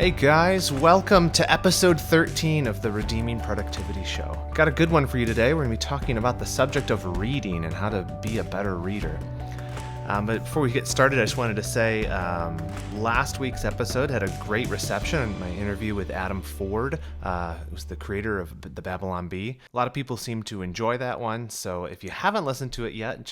Hey guys, welcome to episode 13 of the Redeeming Productivity Show. Got a good one for you today. We're going to be talking about the subject of reading and how to be a better reader. But before we get started, I just wanted to say last week's episode had a great reception. My interview with Adam Ford, who's the creator of the Babylon Bee. A lot of people seem to enjoy that one, so if you haven't listened to it yet,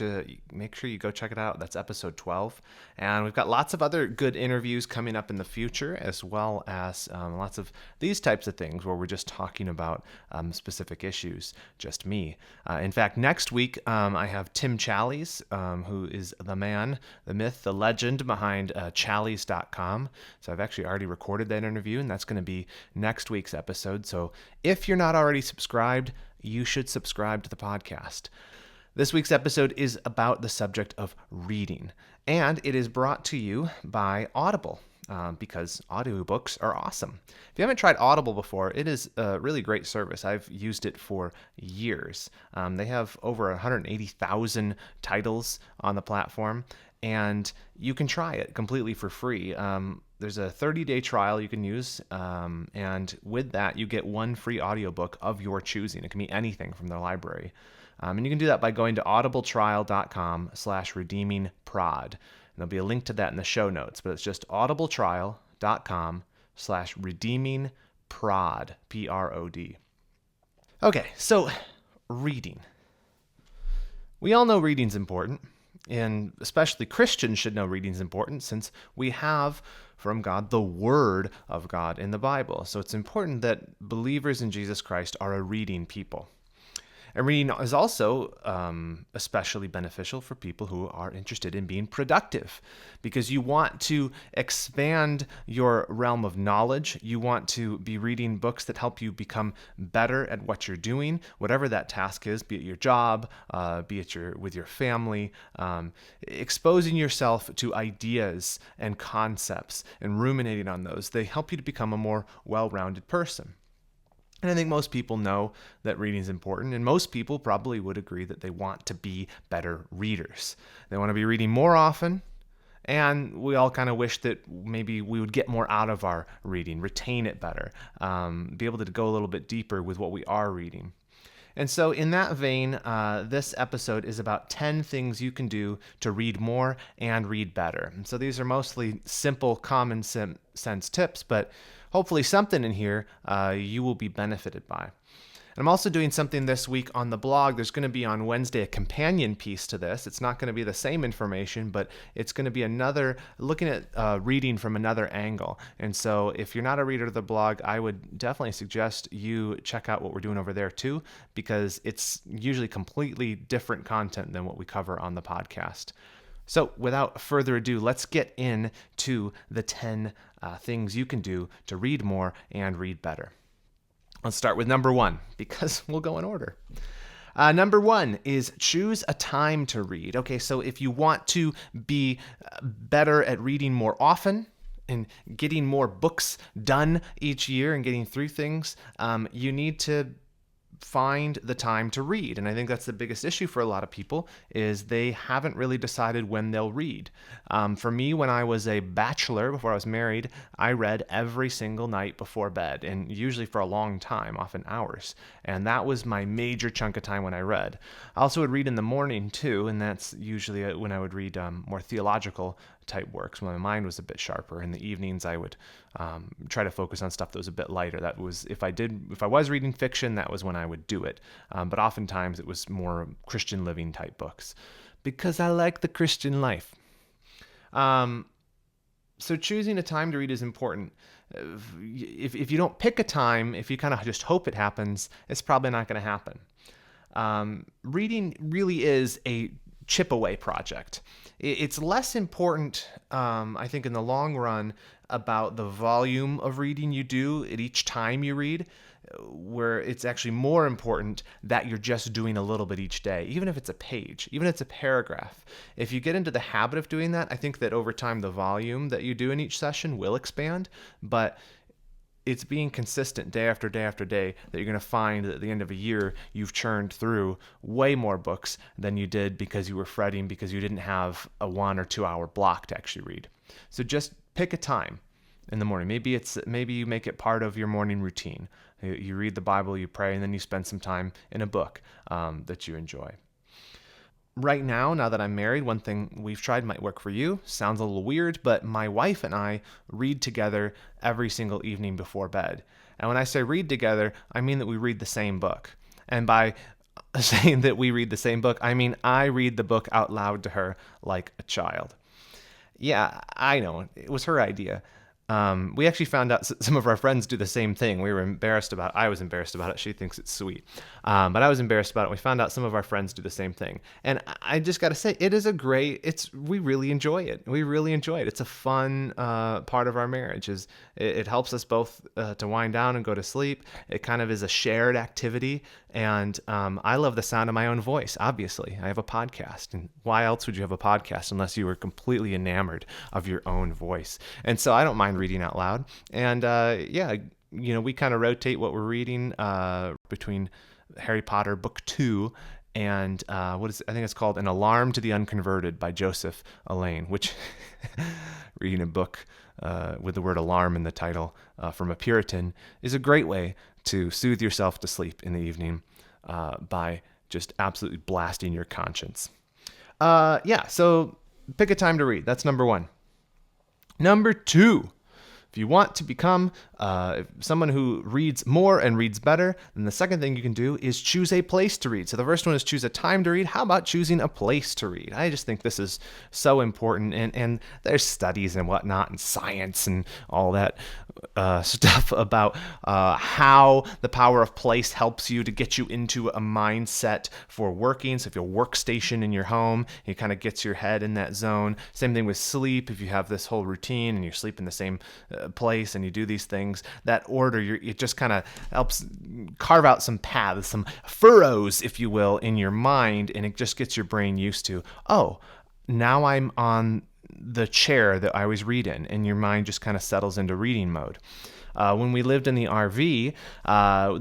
make sure you go check it out. That's episode 12. And we've got lots of other good interviews coming up in the future, as well as lots of these types of things where we're just talking about specific issues, just me. In fact, next week I have Tim Challies, who is the man, the myth, the legend behind Challies.com. So I've actually already recorded that interview, and that's going to be next week's episode. So if you're not already subscribed, you should subscribe to the podcast. This week's episode is about the subject of reading, and it is brought to you by Audible. Because audiobooks are awesome. If you haven't tried Audible before, it is a really great service. I've used it for years. They have over 180,000 titles on the platform, and you can try it completely for free. There's a 30-day trial you can use, and with that, you get one free audiobook of your choosing. It can be anything from their library. And you can do that by going to audibletrial.com/redeemingprod. There'll be a link to that in the show notes, but it's just audibletrial.com/redeemingprod, P-R-O-D. Okay, so reading. We all know reading's important, and especially Christians should know reading's important since we have from God the Word of God in the Bible. So it's important that believers in Jesus Christ are a reading people. And reading is also especially beneficial for people who are interested in being productive because you want to expand your realm of knowledge. You want to be reading books that help you become better at what you're doing, whatever that task is, be it your job, be it with your family, exposing yourself to ideas and concepts and ruminating on those. They help you to become a more well-rounded person. And I think most people know that reading is important, and most people probably would agree that they want to be better readers. They want to be reading more often, and we all kind of wish that maybe we would get more out of our reading, retain it better, be able to go a little bit deeper with what we are reading. And so in that vein, this episode is about 10 things you can do to read more and read better. And so these are mostly simple, common sense tips, but hopefully something in here you will be benefited by. And I'm also doing something this week on the blog. There's going to be on Wednesday a companion piece to this. It's not going to be the same information, but it's going to be another, looking at reading from another angle. And so if you're not a reader of the blog, I would definitely suggest you check out what we're doing over there too, because it's usually completely different content than what we cover on the podcast. So without further ado, let's get into the 10 things you can do to read more and read better. Let's start with number 1, because we'll go in order. Number 1 is choose a time to read. Okay, so if you want to be better at reading more often and getting more books done each year and getting through things, you need to find the time to read. And I think that's the biggest issue for a lot of people is they haven't really decided when they'll read. For me, when I was a bachelor, before I was married, I read every single night before bed, and usually for a long time, often hours. And that was my major chunk of time when I read. I also would read in the morning too, and that's usually when I would read more theological type works when my mind was a bit sharper. In the evenings, I would try to focus on stuff that was a bit lighter. That was, if I was reading fiction, that was when I would do it. But oftentimes it was more Christian living type books because I like the Christian life. So choosing a time to read is important. If you don't pick a time, if you kind of just hope it happens, it's probably not going to happen. Reading really is a chip away project. It's less important, I think, in the long run about the volume of reading you do at each time you read, where it's actually more important that you're just doing a little bit each day, even if it's a page, even if it's a paragraph. If you get into the habit of doing that, I think that over time the volume that you do in each session will expand, but it's being consistent day after day after day that you're going to find that at the end of a year, you've churned through way more books than you did because you were fretting because you didn't have a 1 or 2 hour block to actually read. So just pick a time. in the morning. Maybe you make it part of your morning routine. You read the Bible, you pray, and then you spend some time in a book that you enjoy. Right now that I'm married, one thing we've tried might work for you. Sounds a little weird, but my wife and I read together every single evening before bed. And when I say read together, I mean that we read the same book. And by saying that we read the same book, I mean I read the book out loud to her like a child. Yeah, I know. It was her idea. We actually found out some of our friends do the same thing. We were embarrassed about it. I was embarrassed about it. She thinks it's sweet. But I was embarrassed about it. We found out some of our friends do the same thing. And I just got to say, we really enjoy it. We really enjoy it. It's a fun part of our marriage. It helps us both to wind down and go to sleep. It kind of is a shared activity. And I love the sound of my own voice, obviously. I have a podcast. And why else would you have a podcast unless you were completely enamored of your own voice? And so I don't mind reading out loud. And we kind of rotate what we're reading between Harry Potter Book 2 and I think it's called An Alarm to the Unconverted by Joseph Alain, which reading a book with the word alarm in the title from a Puritan is a great way to soothe yourself to sleep in the evening by just absolutely blasting your conscience. So pick a time to read. That's number one. Number two, if you want to become someone who reads more and reads better, then the second thing you can do is choose a place to read. So the first one is choose a time to read. How about choosing a place to read? I just think this is so important. And there's studies and whatnot and science and all that stuff about how the power of place helps you to get you into a mindset for working. So if you have a workstation in your home, it kind of gets your head in that zone. Same thing with sleep. If you have this whole routine and you sleep in the same place and you do these things, that order, it just kind of helps carve out some paths, some furrows, if you will, in your mind, and it just gets your brain used to, oh, now I'm on the chair that I always read in, and your mind just kind of settles into reading mode. When we lived in the RV,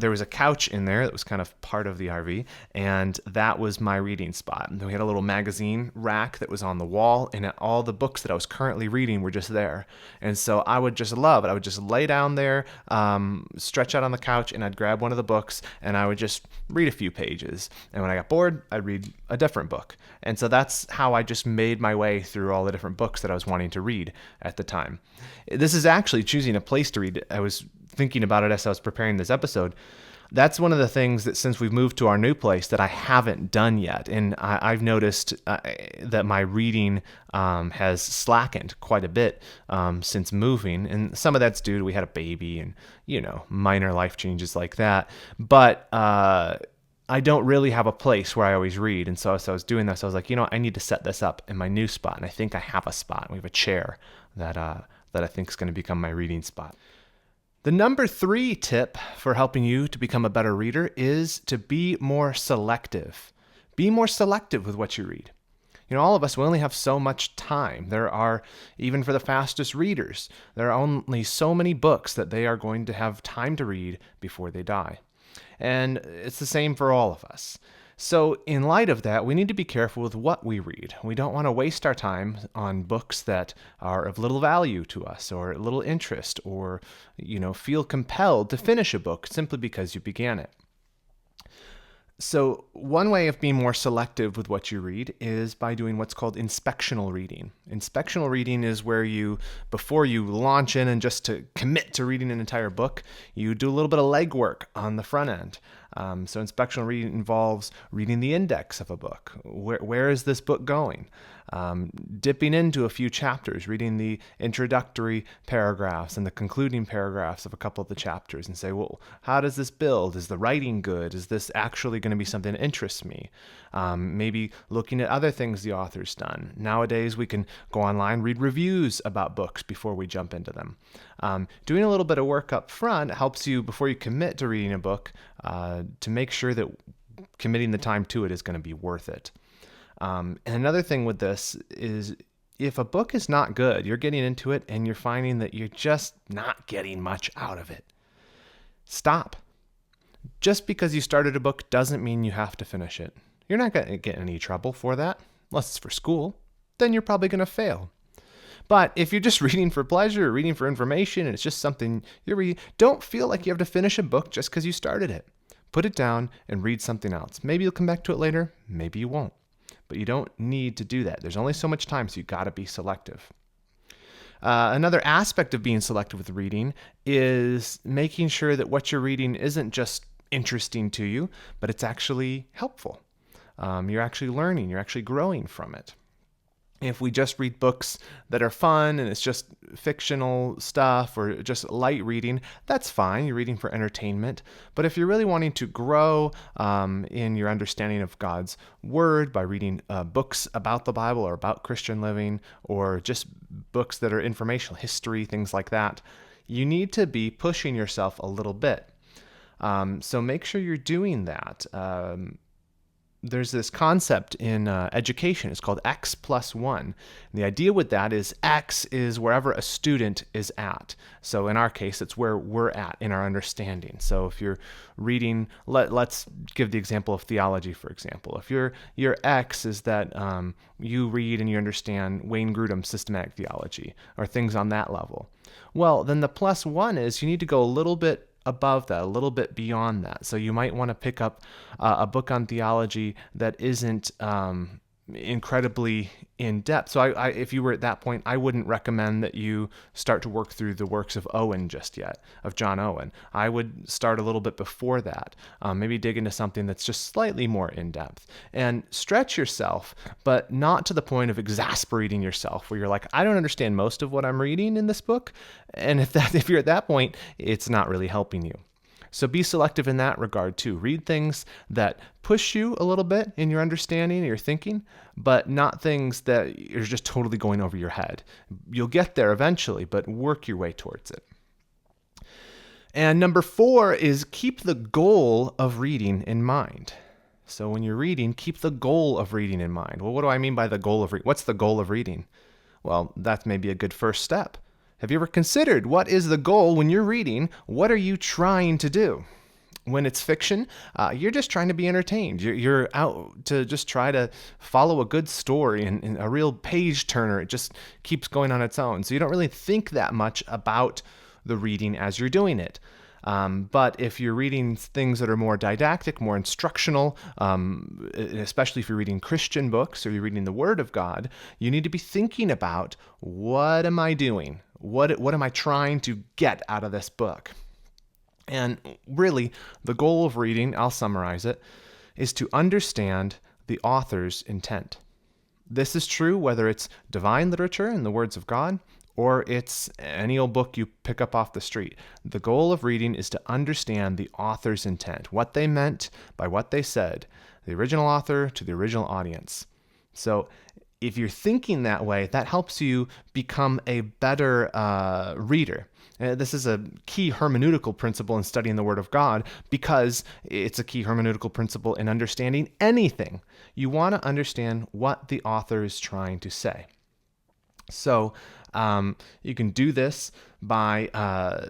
there was a couch in there that was kind of part of the RV, and that was my reading spot. And we had a little magazine rack that was on the wall, and all the books that I was currently reading were just there. And so I would just love it. I would just lay down there, stretch out on the couch, and I'd grab one of the books, and I would just read a few pages. And when I got bored, I'd read a different book. And so that's how I just made my way through all the different books that I was wanting to read at the time. This is actually choosing a place to read. I was thinking about it as I was preparing this episode. That's one of the things that since we've moved to our new place that I haven't done yet. And I've noticed that my reading has slackened quite a bit since moving. And some of that's due to we had a baby and, minor life changes like that. But I don't really have a place where I always read. And so as I was doing this, I was like, I need to set this up in my new spot. And I think I have a spot. We have a chair that I think is going to become my reading spot. The number 3 tip for helping you to become a better reader is to be more selective. Be more selective with what you read. All of us, we only have so much time. There are, even for the fastest readers, there are only so many books that they are going to have time to read before they die. And it's the same for all of us. So in light of that, we need to be careful with what we read. We don't want to waste our time on books that are of little value to us or little interest or, feel compelled to finish a book simply because you began it. So one way of being more selective with what you read is by doing what's called inspectional reading. Inspectional reading is where before you launch in and just to commit to reading an entire book, you do a little bit of legwork on the front end. So inspectional reading involves reading the index of a book. Where is this book going? Dipping into a few chapters, reading the introductory paragraphs and the concluding paragraphs of a couple of the chapters and say, well, how does this build? Is the writing good? Is this actually going to be something that interests me? Maybe looking at other things the author's done. Nowadays, we can go online, read reviews about books before we jump into them. Doing a little bit of work up front helps you, before you commit to reading a book, to make sure that committing the time to it is going to be worth it. And another thing with this is if a book is not good, you're getting into it and you're finding that you're just not getting much out of it. Stop. Just because you started a book doesn't mean you have to finish it. You're not going to get in any trouble for that, unless it's for school. Then you're probably going to fail. But if you're just reading for pleasure or reading for information and it's just something you're reading, don't feel like you have to finish a book just because you started it. Put it down and read something else. Maybe you'll come back to it later, maybe you won't. But you don't need to do that. There's only so much time, so you got to be selective. Another aspect of being selective with reading is making sure that what you're reading isn't just interesting to you, but it's actually helpful. You're actually learning, you're actually growing from it. If we just read books that are fun and it's just fictional stuff or just light reading, that's fine. You're reading for entertainment. But if you're really wanting to grow in your understanding of God's Word by reading books about the Bible or about Christian living or just books that are informational, history, things like that, you need to be pushing yourself a little bit. So make sure you're doing that. There's this concept in education. It's called X plus 1. And the idea with that is X is wherever a student is at. So in our case, it's where we're at in our understanding. So if you're reading, let's give the example of theology, for example. If your X is that you read and you understand Wayne Grudem's systematic theology or things on that level, well, then the plus 1 is you need to go a little bit above that, a little bit beyond that. So you might want to pick up a book on theology that isn't incredibly in depth. So if you were at that point, I wouldn't recommend that you start to work through the works of Owen just yet, of John Owen. I would start a little bit before that, maybe dig into something that's just slightly more in depth and stretch yourself, but not to the point of exasperating yourself where you're like, I don't understand most of what I'm reading in this book. And if you're at that point, it's not really helping you. So be selective in that regard too. Read things that push you a little bit in your understanding and your thinking, but not things that are just totally going over your head. You'll get there eventually, but work your way towards it. And number 4 is keep the goal of reading in mind. So when you're reading, keep the goal of reading in mind. Well, what do I mean by the goal of reading? What's the goal of reading? Well, that's maybe a good first step. Have you ever considered what is the goal when you're reading? What are you trying to do? When it's fiction, you're just trying to be entertained. You're out to just try to follow a good story and a real page turner. It just keeps going on its own. So you don't really think that much about the reading as you're doing it. But if you're reading things that are more didactic, more instructional, especially if you're reading Christian books or you're reading the Word of God, you need to be thinking about, what am I doing? What am I trying to get out of this book? And really, the goal of reading, I'll summarize it, is to understand the author's intent. This is true whether it's divine literature in the words of God, or it's any old book you pick up off the street. The goal of reading is to understand the author's intent, what they meant by what they said, the original author to the original audience. So if you're thinking that way, that helps you become a better reader. This is a key hermeneutical principle in studying the Word of God because it's a key hermeneutical principle in understanding anything. You want to understand what the author is trying to say. So you can do this by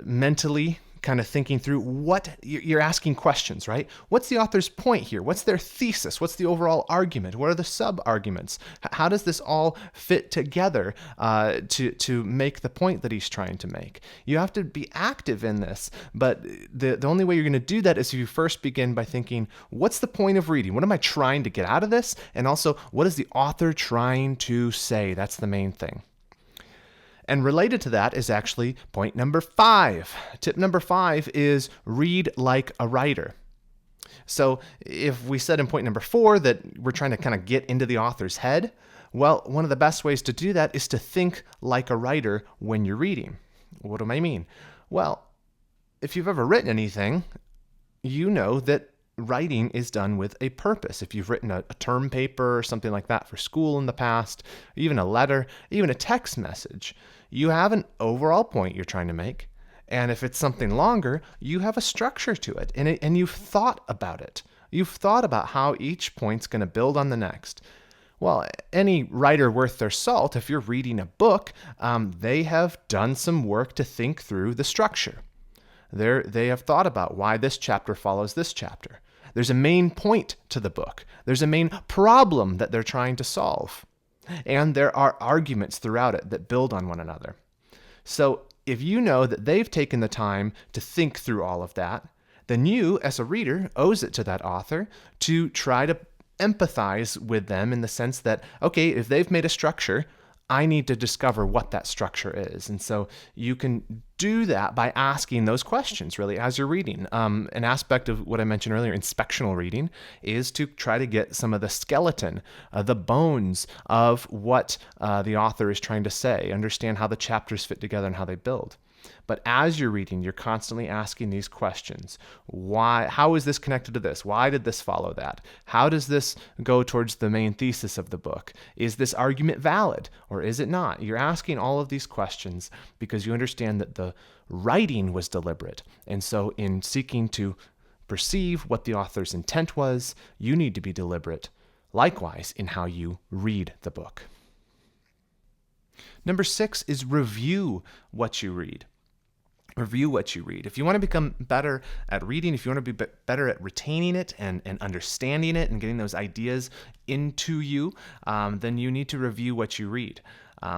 mentally kind of thinking through what you're asking questions, right? What's the author's point here? What's their thesis? What's the overall argument? What are the sub-arguments? How does this all fit together to make the point that he's trying to make? You have to be active in this, but the only way you're going to do that is if you first begin by thinking, what's the point of reading? What am I trying to get out of this? And also, what is the author trying to say? That's the main thing. And related to that is actually point number 5. Tip number 5 is read like a writer. So if we said in point number 4 that we're trying to kind of get into the author's head, well, one of the best ways to do that is to think like a writer when you're reading. What do I mean? Well, if you've ever written anything, you know that writing is done with a purpose. If you've written a term paper or something like that for school in the past, even a letter, even a text message, you have an overall point you're trying to make. And if it's something longer, you have a structure to it, and you've thought about it. You've thought about how each point's going to build on the next. Well, any writer worth their salt, if you're reading a book, they have done some work to think through the structure. They have thought about why this chapter follows this chapter. There's a main point to the book. There's a main problem that they're trying to solve. And there are arguments throughout it that build on one another. So if you know that they've taken the time to think through all of that, then you, as a reader, owes it to that author to try to empathize with them in the sense that, okay, if they've made a structure, I need to discover what that structure is. And so you can do that by asking those questions, really, as you're reading. An aspect of what I mentioned earlier, inspectional reading, is to try to get some of the skeleton, the bones of what the author is trying to say, understand how the chapters fit together and how they build. But as you're reading, you're constantly asking these questions. Why? How is this connected to this? Why did this follow that? How does this go towards the main thesis of the book? Is this argument valid or is it not? You're asking all of these questions because you understand that the writing was deliberate. And so in seeking to perceive what the author's intent was, you need to be deliberate, likewise, in how you read the book. Number 6 is review what you read. Review what you read. If you want to become better at reading, if you want to be better at retaining it and understanding it and getting those ideas into you, then you need to review what you read.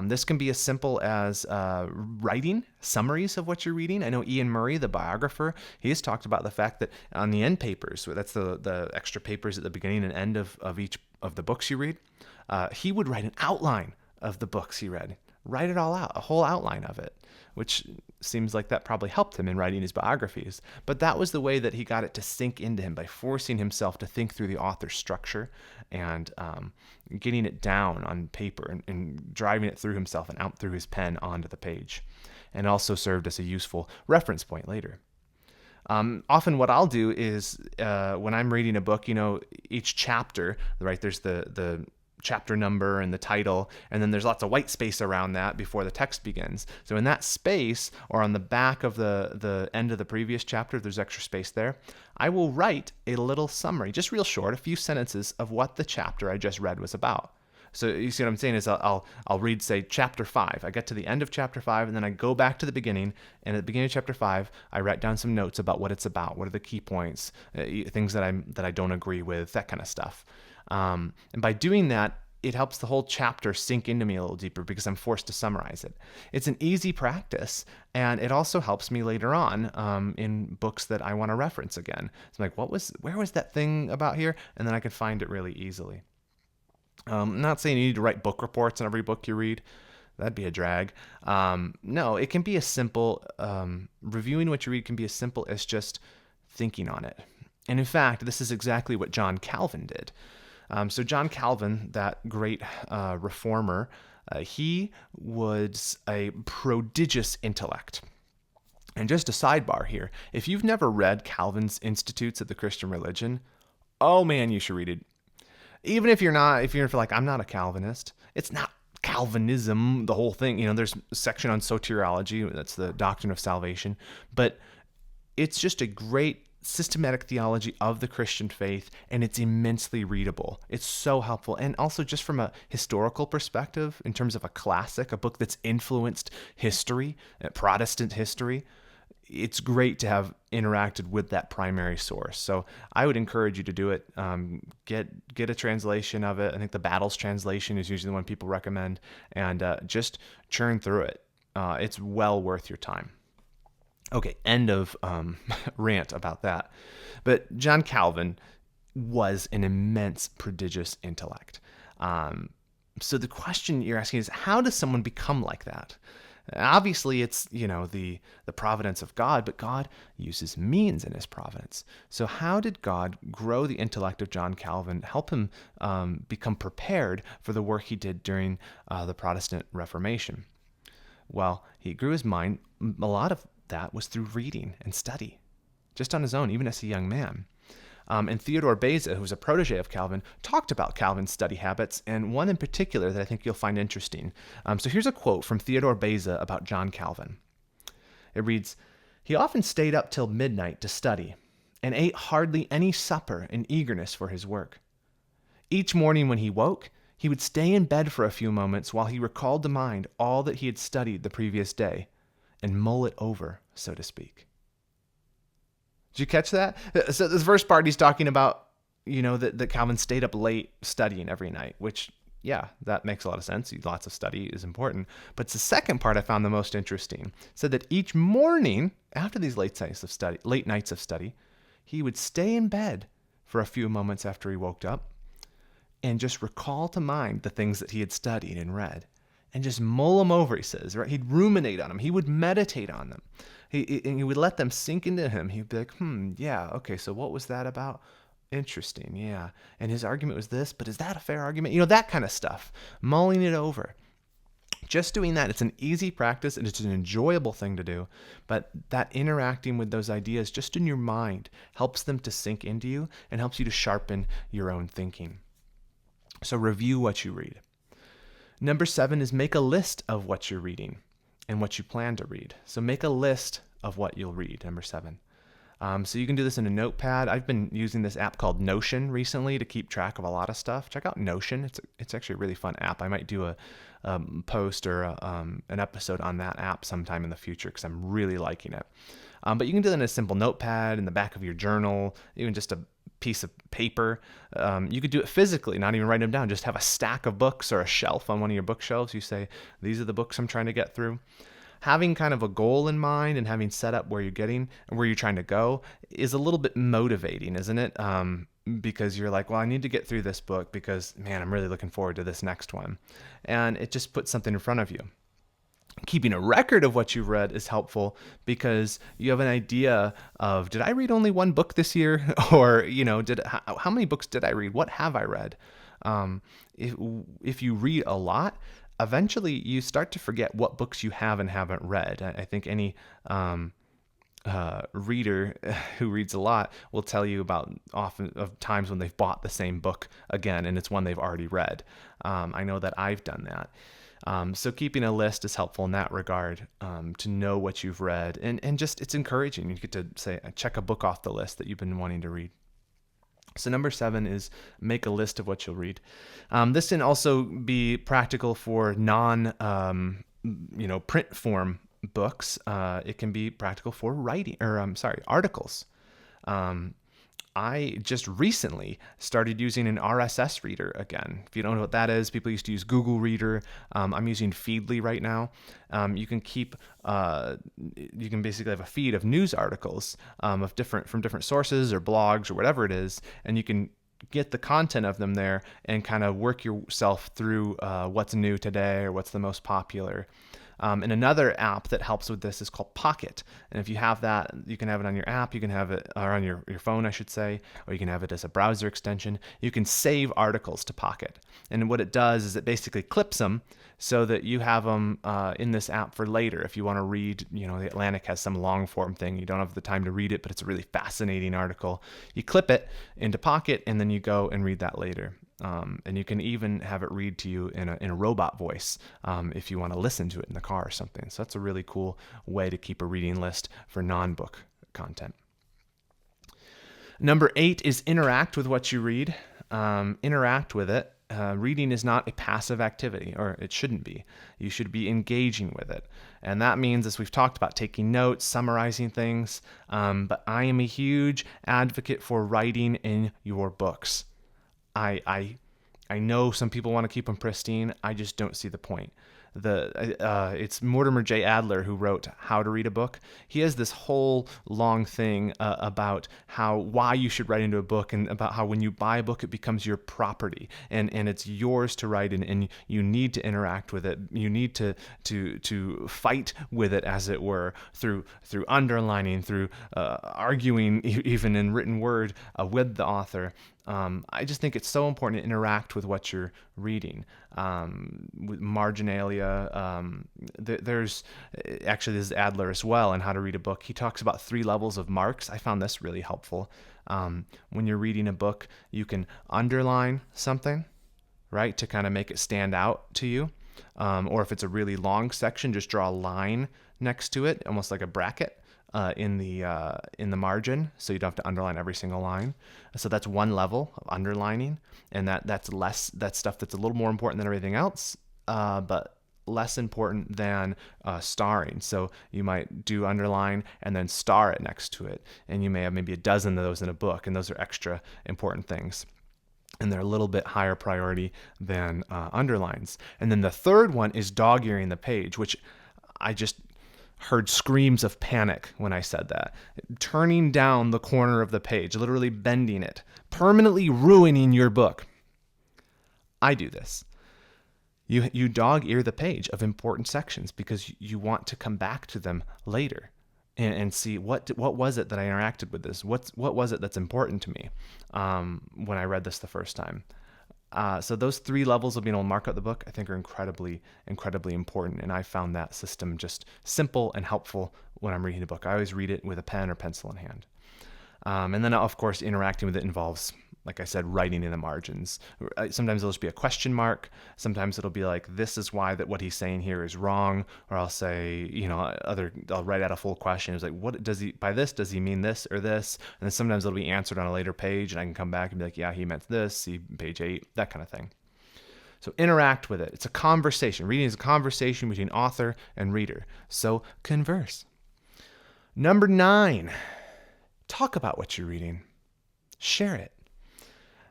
This can be as simple as writing summaries of what you're reading. I know Ian Murray, the biographer, he has talked about the fact that on the end papers, that's the extra papers at the beginning and end of each of the books you read, he would write an outline of the books he read. Write it all out, a whole outline of it, which seems like that probably helped him in writing his biographies. But that was the way that he got it to sink into him, by forcing himself to think through the author's structure and getting it down on paper and driving it through himself and out through his pen onto the page. And also served as a useful reference point later. Often what I'll do is when I'm reading a book, each chapter, right, there's the chapter number and the title, and then there's lots of white space around that before the text begins. So in that space, or on the back of the end of the previous chapter, there's extra space there, I will write a little summary, just real short, a few sentences of what the chapter I just read was about. So you see what I'm saying is I'll read, say, chapter 5. I get to the end of chapter 5, and then I go back to the beginning, and at the beginning of chapter 5, I write down some notes about what it's about, what are the key points, things that I don't agree with, that kind of stuff. And by doing that, it helps the whole chapter sink into me a little deeper because I'm forced to summarize it. It's an easy practice, and it also helps me later on in books that I want to reference again. It's like, where was that thing about here? And then I can find it really easily. I'm not saying you need to write book reports on every book you read. That'd be a drag. No, it can be as simple, reviewing what you read can be as simple as just thinking on it. And in fact, this is exactly what John Calvin did. So John Calvin, that great reformer, he was a prodigious intellect. And just a sidebar here, if you've never read Calvin's Institutes of the Christian Religion, oh man, you should read it. Even if you're like, I'm not a Calvinist, it's not Calvinism, the whole thing. There's a section on soteriology, that's the doctrine of salvation, but it's just a great systematic theology of the Christian faith, and it's immensely readable. It's so helpful. And also just from a historical perspective, in terms of a classic, a book that's influenced history, Protestant history, it's great to have interacted with that primary source. So I would encourage you to do it. Get a translation of it. I think the Battles translation is usually the one people recommend, and just churn through it. It's well worth your time. Okay, end of rant about that. But John Calvin was an immense, prodigious intellect. So the question you're asking is, how does someone become like that? Obviously, it's the providence of God, but God uses means in his providence. So how did God grow the intellect of John Calvin, help him become prepared for the work he did during the Protestant Reformation? Well, he grew his mind. A lot of that was through reading and study, just on his own, even as a young man. And Theodore Beza, who was a protege of Calvin, talked about Calvin's study habits, and one in particular that I think you'll find interesting. So here's a quote from Theodore Beza about John Calvin. It reads, "He often stayed up till midnight to study, and ate hardly any supper in eagerness for his work. Each morning when he woke, he would stay in bed for a few moments while he recalled to mind all that he had studied the previous day, and mull it over, so to speak." Did you catch that? So this first part, he's talking about, that Calvin stayed up late studying every night, which Yeah, that makes a lot of sense. Lots of study is important. But it's the second part I found the most interesting. It said that each morning after these late nights of study, he would stay in bed for a few moments after he woke up and just recall to mind the things that he had studied and read and just mull them over, he says, right? He'd ruminate on them. He would meditate on them. He would let them sink into him. He'd be like, yeah, okay, so what was that about? Interesting, yeah. And his argument was this, but is that a fair argument? That kind of stuff. Mulling it over. Just doing that, it's an easy practice and it's an enjoyable thing to do. But that interacting with those ideas just in your mind helps them to sink into you and helps you to sharpen your own thinking. So review what you read. Number 7 is make a list of what you're reading and what you plan to read. So make a list of what you'll read, number 7. So you can do this in a notepad. I've been using this app called Notion recently to keep track of a lot of stuff. Check out Notion. It's actually a really fun app. I might do a post or an episode on that app sometime in the future because I'm really liking it. But you can do that in a simple notepad, in the back of your journal, even just a piece of paper. You could do it physically, not even write them down. Just have a stack of books or a shelf on one of your bookshelves. You say, these are the books I'm trying to get through. Having kind of a goal in mind and having set up where you're trying to go is a little bit motivating, isn't it? Because you're like, well, I need to get through this book because, man, I'm really looking forward to this next one. And it just puts something in front of you. Keeping a record of what you've read is helpful because you have an idea of, did I read only one book this year? Or, how many books did I read? What have I read? If you read a lot, eventually you start to forget what books you have and haven't read. I think any reader who reads a lot will tell you about often of times when they've bought the same book again and it's one they've already read. I know that I've done that. So keeping a list is helpful in that regard, to know what you've read and just it's encouraging. You get to say, check a book off the list that you've been wanting to read. So number 7 is make a list of what you'll read. This can also be practical for print form books. It can be practical for articles. I just recently started using an RSS reader again. If you don't know what that is, people used to use Google Reader. I'm using Feedly right now. You can basically have a feed of news articles from different sources or blogs or whatever it is, and you can get the content of them there and kind of work yourself through what's new today or what's the most popular. And another app that helps with this is called Pocket. And if you have that, you can have it on your app, you can have it or on your phone, I should say, or you can have it as a browser extension. You can save articles to Pocket. And what it does is it basically clips them so that you have them in this app for later. If you want to read, The Atlantic has some long form thing. You don't have the time to read it, but it's a really fascinating article. You clip it into Pocket and then you go and read that later. And you can even have it read to you in a robot voice if you want to listen to it in the car or something. So that's a really cool way to keep a reading list for non-book content. Number 8 is interact with what you read. Interact with it. Reading is not a passive activity, or it shouldn't be. You should be engaging with it. And that means, as we've talked about, taking notes, summarizing things. But I am a huge advocate for writing in your books. I know some people want to keep them pristine. I just don't see the point. It's Mortimer J. Adler who wrote How to Read a Book. He has this whole long thing about why you should write into a book and about how when you buy a book, it becomes your property and it's yours to write in and you need to interact with it. You need to fight with it, as it were, through underlining, through arguing even in written word with the author. I just think it's so important to interact with what you're reading. With marginalia, there's actually this is Adler as well in How to Read a Book. He talks about 3 levels of marks. I found this really helpful. When you're reading a book, you can underline something, right, to kind of make it stand out to you. Or if it's a really long section, just draw a line next to it, almost like a bracket. In the margin, so you don't have to underline every single line. So that's one level of underlining, and that's stuff that's a little more important than everything else, but less important than starring. So you might do underline and then star it next to it, and you may have maybe a dozen of those in a book, and those are extra important things. and they're a little bit higher priority than underlines. And then the third one is dog-earing the page, which I just heard screams of panic when I said that. Turning down the corner of the page, literally bending it, permanently ruining your book. I do this. You dog ear the page of important sections because you want to come back to them later and see what was it that I interacted with this. What was it that's important to me when I read this the first time. So those three levels of being able to mark out the book, I think, are incredibly important. And I found that system just simple and helpful when I'm reading a book. I always read it with a pen or pencil in hand. And then, of course, interacting with it involves, like I said, writing in the margins. Sometimes it'll just be a question mark. Sometimes it'll be like, this is why that what he's saying here is wrong. Or I'll say, I'll write out a full question. It's like, what does he, by this, does he mean this or this? And then sometimes it'll be answered on a later page and I can come back and be like, yeah, he meant this, see page 8, that kind of thing. So interact with it. It's a conversation. Reading is a conversation between author and reader. So converse. Number 9, talk about what you're reading. Share it.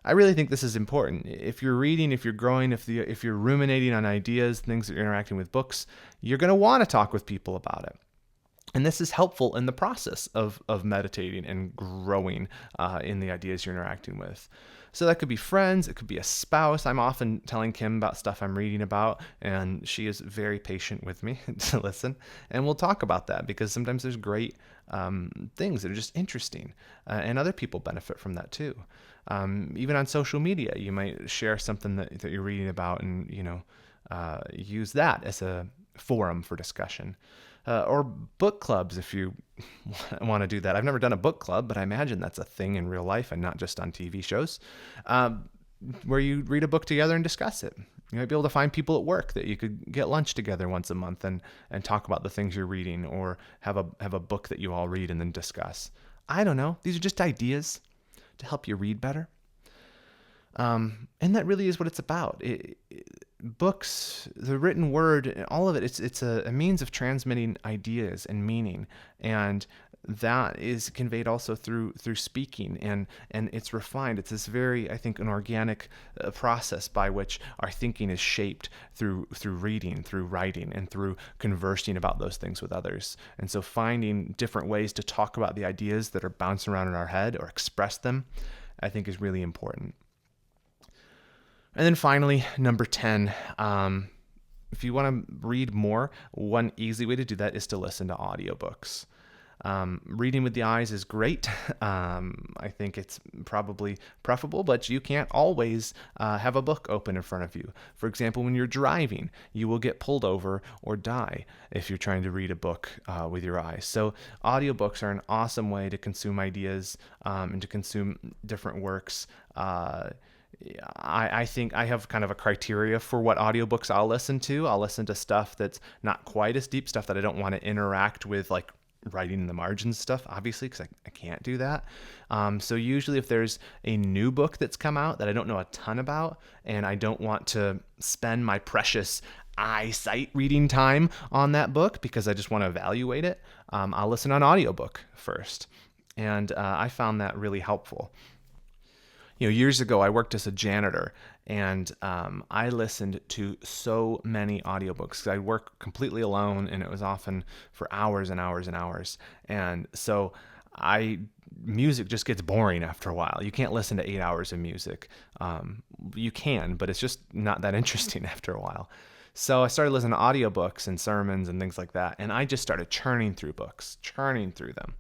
I really think this is important. If you're reading, if you're growing, if you're ruminating on ideas, things that you're interacting with books, you're going to want to talk with people about it. And this is helpful in the process of meditating and growing in the ideas you're interacting with. So that could be friends, it could be a spouse. I'm often telling Kim about stuff I'm reading about, and she is very patient with me to listen. And we'll talk about that because sometimes there's great things that are just interesting, and other people benefit from that too. Even on social media, you might share something that you're reading about and, use that as a forum for discussion. Or book clubs, if you want to do that. I've never done a book club, but I imagine that's a thing in real life and not just on TV shows, where you read a book together and discuss it. You might be able to find people at work that you could get lunch together once a month and talk about the things you're reading, or have a book that you all read and then discuss. I don't know. These are just ideas to help you read better. And that really is what it's about. Books, the written word, all of it, it's a means of transmitting ideas and meaning. And that is conveyed also through speaking, and it's refined. It's this very, I think, an organic process by which our thinking is shaped through reading, through writing, and through conversing about those things with others. And so finding different ways to talk about the ideas that are bouncing around in our head or express them, I think, is really important. And then finally, number 10, if you want to read more, one easy way to do that is to listen to audiobooks. Reading with the eyes is great. I think it's probably preferable, but you can't always have a book open in front of you. For example, when you're driving, you will get pulled over or die if you're trying to read a book with your eyes. So audiobooks are an awesome way to consume ideas and to consume different works. I think I have kind of a criteria for what audiobooks I'll listen to. I'll listen to stuff that's not quite as deep, stuff that I don't want to interact with, like writing in the margins stuff, obviously, because I can't do that. So usually if there's a new book that's come out that I don't know a ton about, and I don't want to spend my precious eyesight reading time on that book because I just want to evaluate it, I'll listen on audiobook first. And I found that really helpful. Years ago, I worked as a janitor, and I listened to so many audiobooks because I work completely alone, and it was often for hours and hours and hours. And so music just gets boring after a while. You can't listen to 8 hours of music. You can, but it's just not that interesting after a while. So I started listening to audiobooks and sermons and things like that, and I just started churning through them.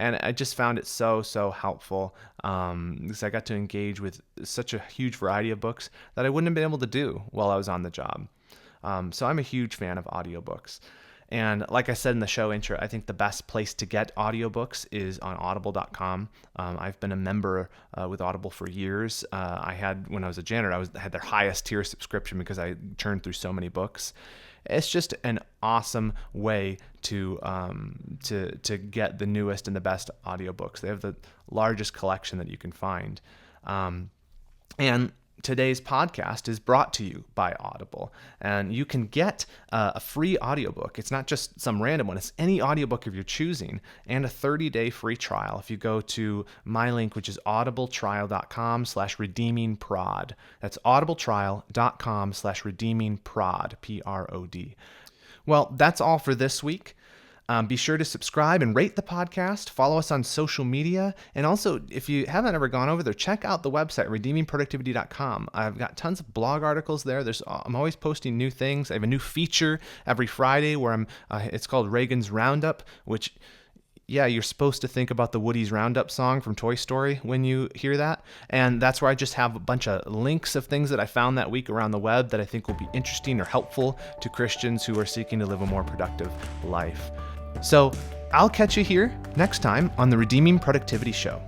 And I just found it so helpful because I got to engage with such a huge variety of books that I wouldn't have been able to do while I was on the job. So I'm a huge fan of audiobooks. And like I said in the show intro, I think the best place to get audiobooks is on audible.com. I've been a member with Audible for years. When I was a janitor, I had their highest tier subscription because I churned through so many books. It's just an awesome way to get the newest and the best audiobooks. They have the largest collection that you can find. And today's podcast is brought to you by Audible, and you can get a free audiobook. It's not just some random one. It's any audiobook of your choosing, and a 30-day free trial if you go to my link, which is audibletrial.com/redeemingprod. That's audibletrial.com/redeemingprod, Prod. Well, that's all for this week. Be sure to subscribe and rate the podcast. Follow us on social media. And also, if you haven't ever gone over there, check out the website, redeemingproductivity.com. I've got tons of blog articles there. I'm always posting new things. I have a new feature every Friday where it's called Reagan's Roundup, which, yeah, you're supposed to think about the Woody's Roundup song from Toy Story when you hear that. And that's where I just have a bunch of links of things that I found that week around the web that I think will be interesting or helpful to Christians who are seeking to live a more productive life. So I'll catch you here next time on the Redeeming Productivity Show.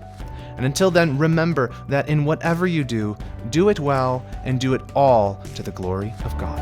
And until then, remember that in whatever you do, do it well and do it all to the glory of God.